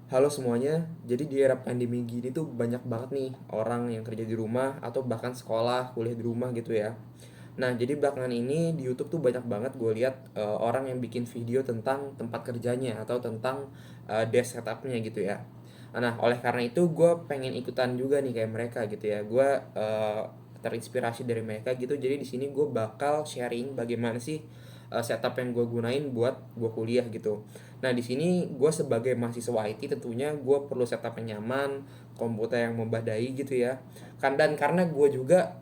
Halo semuanya, jadi di era pandemi gini tuh banyak banget nih orang yang kerja di rumah atau bahkan sekolah, kuliah di rumah gitu ya. Nah, jadi belakangan ini di YouTube tuh banyak banget gue lihat orang yang bikin video tentang tempat kerjanya atau tentang desk setupnya gitu ya. Nah, oleh karena itu gue pengen ikutan juga nih kayak mereka gitu ya. Gue terinspirasi dari mereka gitu. Jadi di sini gue bakal sharing bagaimana sih setup yang gue gunain buat gue kuliah gitu. Nah, di sini gue sebagai mahasiswa IT tentunya gue perlu setup yang nyaman, komputer yang memadai gitu ya. Kan dan karena gue juga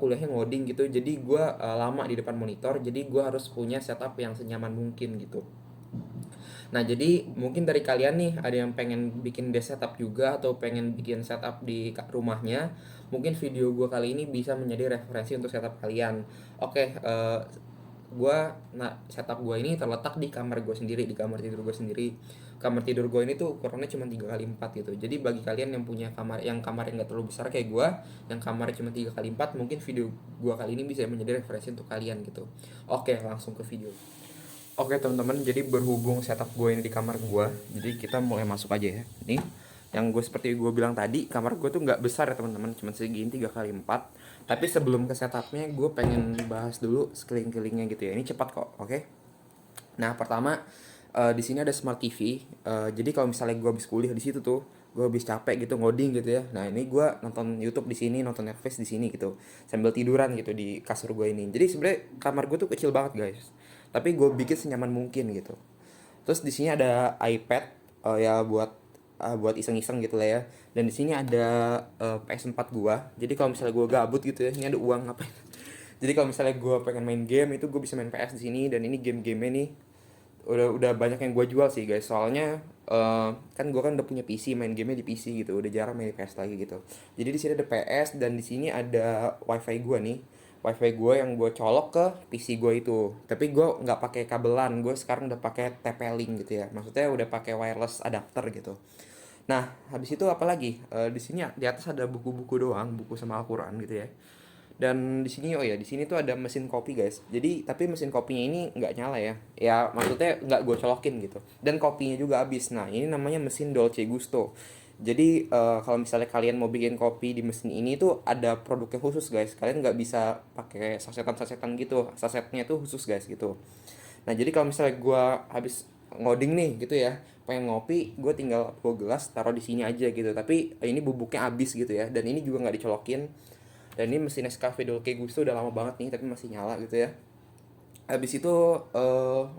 kuliahnya ngoding gitu, jadi gue lama di depan monitor, jadi gue harus punya setup yang senyaman mungkin gitu. Nah, jadi mungkin dari kalian nih ada yang pengen bikin desk setup juga atau pengen bikin setup di rumahnya, mungkin video gue kali ini bisa menjadi referensi untuk setup kalian. Oke, setup gue ini terletak di kamar gue sendiri, di kamar tidur gue sendiri. Kamar tidur gue ini tuh ukurannya cuma 3 kali 4 gitu. Jadi bagi kalian yang punya kamar yang nggak terlalu besar kayak gue, yang kamarnya cuma 3 kali 4, mungkin video gue kali ini bisa menjadi referensi untuk kalian gitu. Oke, langsung ke video. Oke teman-teman, jadi berhubung setup gue ini di kamar gue, jadi kita mulai masuk aja ya. Nih, yang gue seperti gue bilang tadi, kamar gue tuh nggak besar ya teman-teman, cuma segini 3 kali 4. Tapi sebelum ke setupnya, gue pengen bahas dulu sekeliling-kelilingnya gitu ya. Ini cepat kok, oke? Nah, pertama di sini ada smart TV. Jadi kalau misalnya gue habis kuliah di situ tuh, gue habis capek gitu ngoding gitu ya. Nah, ini gue nonton YouTube di sini, nonton Netflix di sini gitu, sambil tiduran gitu di kasur gue ini. Jadi sebenarnya kamar gue tuh kecil banget guys. Tapi gue bikin senyaman mungkin gitu. Terus di sini ada iPad ya buat iseng-iseng gitu lah ya. Dan di sini ada PS4 gua. Jadi kalau misalnya gua gabut gitu ya, ini ada uang apa? Jadi kalau misalnya gua pengen main game itu gua bisa main PS di sini, dan ini game-gamenya nih udah banyak yang gua jual sih guys. Soalnya kan gua kan udah punya PC, main gamenya di PC gitu. Udah jarang main di PS lagi gitu. Jadi di sini ada PS dan di sini ada WiFi gua nih. WiFi gue yang gue colok ke PC gue itu, tapi gue nggak pakai kabelan, gue sekarang udah pakai TP-Link gitu ya, maksudnya udah pakai wireless adapter gitu. Nah, habis itu apa lagi? Di sini di atas ada buku-buku doang, buku sama Al-Quran gitu ya. Dan di sini oh ya, di sini tuh ada mesin kopi guys. Jadi tapi mesin kopinya ini nggak nyala ya. Ya maksudnya nggak gue colokin gitu. Dan kopinya juga habis. Nah ini namanya mesin Dolce Gusto. Jadi kalau misalnya kalian mau bikin kopi di mesin ini tuh ada produknya khusus guys. Kalian nggak bisa pakai sasetan-sasetan gitu. Sasetnya tuh khusus guys gitu. Nah jadi kalau misalnya gue habis ngoding nih gitu ya, pengen ngopi, gue tinggal bawa gelas taruh di sini aja gitu. Tapi ini bubuknya habis gitu ya. Dan ini juga nggak dicolokin, dan ini mesin Nescafe Dolce Gusto udah lama banget nih tapi masih nyala gitu ya. Habis itu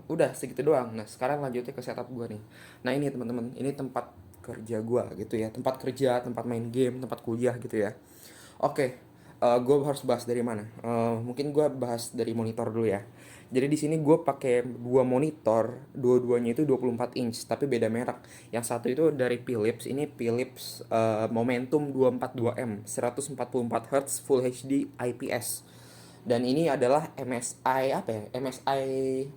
udah segitu doang. Nah sekarang lanjutnya ke setup gue nih. Nah ini teman-teman, ini tempat kerja gue gitu ya, tempat kerja, tempat main game, tempat kuliah gitu ya. Oke, gue harus bahas dari mana? Mungkin gue bahas dari monitor dulu ya. Jadi di sini gue pakai dua monitor, dua-duanya itu 24 inch, tapi beda merek. Yang satu itu dari Philips, ini Philips Momentum 242M, 144 Hz Full HD IPS. Dan ini adalah MSI apa ya? MSI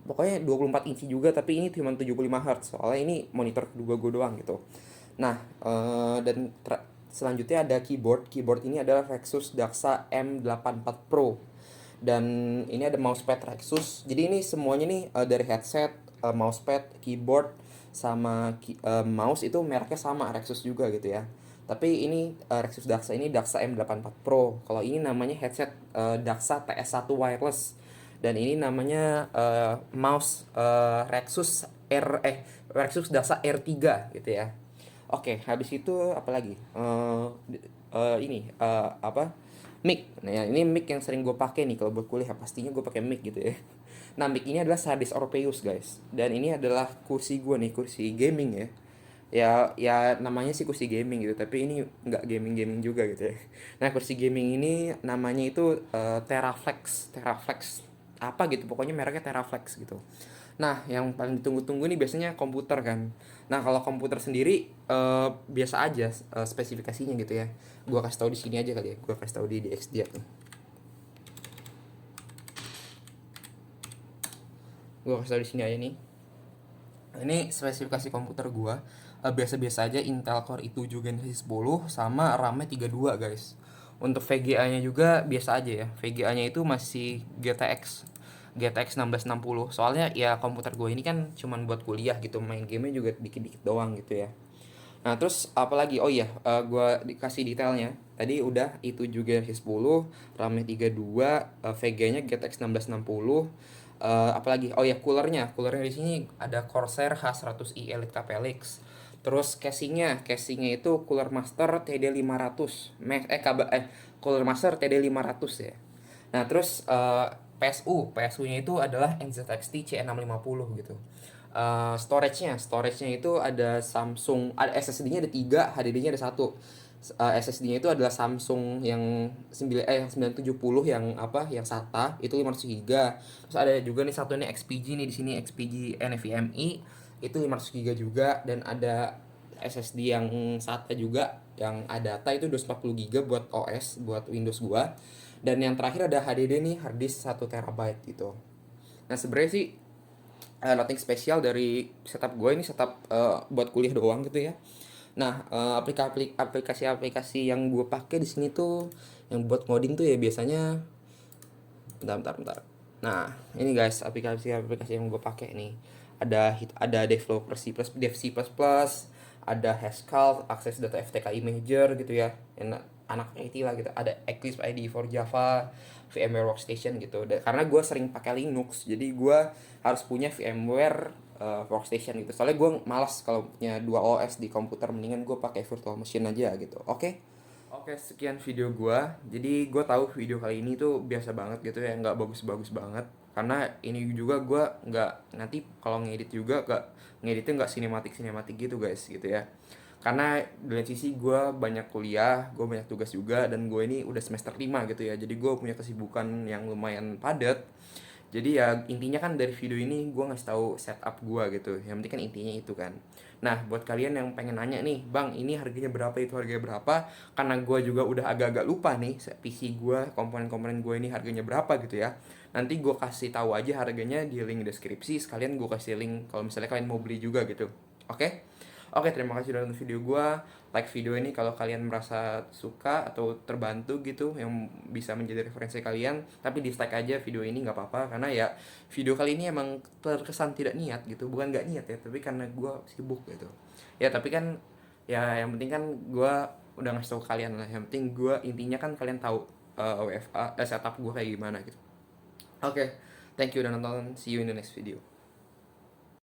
pokoknya 24 inci juga, tapi ini cuma 75 Hz. Soalnya ini monitor kedua gue doang gitu. Nah, selanjutnya ada keyboard. Keyboard ini adalah Rexus Daxa M84 Pro. Dan ini ada mousepad Rexus. Jadi ini semuanya nih dari headset, mousepad, keyboard sama mouse itu mereknya sama Rexus juga gitu ya. Tapi ini Rexus Daxa ini Daxa M84 Pro. Kalau ini namanya headset Daxa TS1 wireless. Dan ini namanya mouse Rexus Daxa R3 gitu ya. Oke, habis itu apa lagi? Ini apa? Mic. Nah, ya, ini mic yang sering gue pakai nih kalau buat kuliah. Pastinya gue pakai mic gitu ya. Nah, mic ini adalah Sardis Orpheus, guys. Dan ini adalah kursi gue nih, kursi gaming ya. Ya namanya sih kursi gaming gitu, tapi ini nggak gaming-gaming juga gitu ya. Nah, kursi gaming ini namanya itu Teraflex. Teraflex apa gitu, pokoknya mereknya Teraflex gitu. Nah, yang paling ditunggu-tunggu nih biasanya komputer kan. Nah, kalau komputer sendiri biasa aja spesifikasinya gitu ya. Gua kasih tahu di sini aja kali ya. Gua kasih tahu di DXD nih. Gua kasih tahu di sini aja nih. Ini spesifikasi komputer gua biasa-biasa aja, Intel Core i7 Gen 10 sama RAM-nya 32 guys. Untuk VGA-nya juga biasa aja ya. VGA-nya itu masih GTX. GTX 1660. Soalnya ya komputer gue ini kan cuman buat kuliah gitu, main gamenya juga dikit-dikit doang gitu ya. Nah, terus apalagi? Oh iya, gue dikasih detailnya. Tadi udah itu juga Generasi 10, RAM-nya 32, VG-nya GTX 1660. Apalagi? Oh iya, coolernya. Coolernya di sini ada Corsair H100i Elite KPLX. Terus casingnya itu Cooler Master TD500. Cooler Master TD500 ya. Nah, terus PSU-nya itu adalah NZXT C650 gitu. Storage-nya itu ada Samsung, ada SSD-nya ada 3, HDD-nya ada 1. SSD-nya itu adalah Samsung yang 970 yang SATA itu 500 GB. Terus ada juga nih satu nih XPG nih di sini XPG NVMe itu 500 GB juga, dan ada SSD yang SATA juga yang ADATA itu 240 GB buat OS buat Windows gua. Dan yang terakhir ada HDD nih, hard disk 1 terabyte gitu. Nah, sebenarnya sih nothing spesial dari setup gue ini, setup buat kuliah doang gitu ya. Nah, aplikasi-aplikasi yang gue pakai di sini tuh yang buat ngoding tuh ya biasanya, bentar. Nah, ini guys, aplikasi-aplikasi yang gue pakai nih. Ada Developer C++, Dev C++, ada Haskell, Access Data FTK Imager gitu ya. Yang anak IT lah gitu. Ada Eclipse IDE for Java, VMware Workstation gitu. Karena gue sering pakai Linux, jadi gue harus punya VMware Workstation gitu. Soalnya gue malas kalau punya dua OS di komputer, mendingan gue pakai virtual machine aja gitu. Oke. Oke, sekian video gua. Jadi gua tahu video kali ini tuh biasa banget gitu ya, nggak bagus-bagus banget. Karena ini juga gua nggak, nanti kalau ngedit juga nggak, ngeditnya nggak sinematik gitu guys gitu ya. Karena dari sisi gua banyak kuliah, gua banyak tugas juga, dan gue ini udah semester 5 gitu ya. Jadi gua punya kesibukan yang lumayan padat. Jadi ya intinya kan dari video ini gue ngasih tahu setup gue gitu. Yang penting kan intinya itu kan. Nah, buat kalian yang pengen nanya nih, bang ini harganya berapa, itu harganya berapa, karena gue juga udah agak-agak lupa nih PC gue, komponen-komponen gue ini harganya berapa gitu ya. Nanti gue kasih tahu aja harganya di link deskripsi. Sekalian gue kasih link kalau misalnya kalian mau beli juga gitu. Oke? Oke, terima kasih udah nonton video gue. Like video ini kalau kalian merasa suka atau terbantu gitu, yang bisa menjadi referensi kalian. Tapi dislike aja video ini nggak apa-apa, karena ya video kali ini emang terkesan tidak niat gitu. Bukan nggak niat ya, tapi karena gue sibuk gitu. Ya tapi kan, ya yang penting kan gue udah ngasih tau kalian lah. Yang penting gue intinya kan kalian tahu WFA setup gue kayak gimana gitu. Oke, thank you udah nonton. See you in the next video.